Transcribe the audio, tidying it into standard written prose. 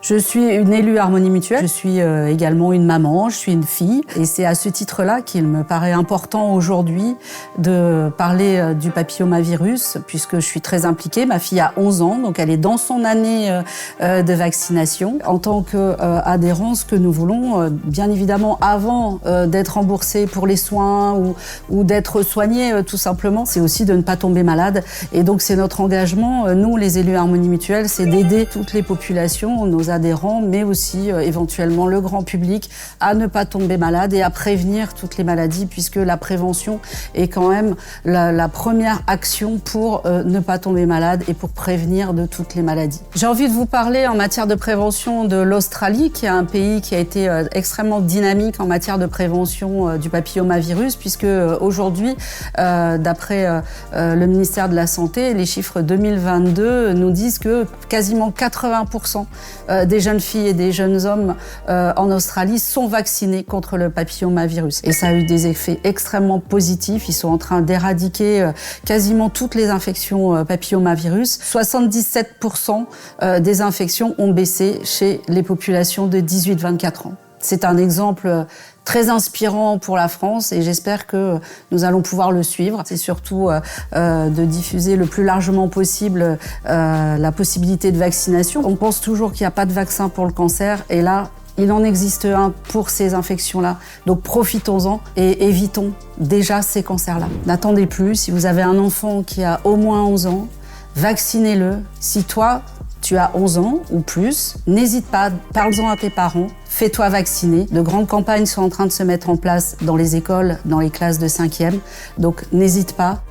Je suis une élue Harmonie Mutuelle, je suis également une maman, je suis une fille et c'est à ce titre-là qu'il me paraît important aujourd'hui de parler du papillomavirus puisque je suis très impliquée. Ma fille a 11 ans, donc elle est dans son année de vaccination. En tant qu'adhérent, ce que nous voulons, bien évidemment, avant d'être remboursé pour les soins ou d'être soigné tout simplement, c'est aussi de ne pas tomber malade. Et donc c'est notre engagement, nous les élus Harmonie Mutuelle, c'est d'aider toutes les populations, nos adhérents, mais aussi éventuellement le grand public à ne pas tomber malade et à prévenir toutes les maladies puisque la prévention est quand même la première action pour ne pas tomber malade et pour prévenir de toutes les maladies. J'ai envie de vous parler en matière de prévention de l'Australie, qui est un pays qui a été extrêmement dynamique en matière de prévention du papillomavirus puisque aujourd'hui, d'après le ministère de la Santé, les chiffres 2022 nous disent que quasiment 80% des jeunes filles et des jeunes hommes en Australie sont vaccinés contre le papillomavirus. Et ça a eu des effets extrêmement positifs. Ils sont en train d'éradiquer quasiment toutes les infections papillomavirus. 77% des infections ont baissé chez les populations de 18-24 ans. C'est un exemple très inspirant pour la France et j'espère que nous allons pouvoir le suivre. C'est surtout de diffuser le plus largement possible la possibilité de vaccination. On pense toujours qu'il n'y a pas de vaccin pour le cancer et là, il en existe un pour ces infections-là. Donc profitons-en et évitons déjà ces cancers-là. N'attendez plus, si vous avez un enfant qui a au moins 11 ans, vaccinez-le. Si toi, tu as 11 ans ou plus, n'hésite pas, parle-en à tes parents, fais-toi vacciner. De grandes campagnes sont en train de se mettre en place dans les écoles, dans les classes de 5e, donc n'hésite pas.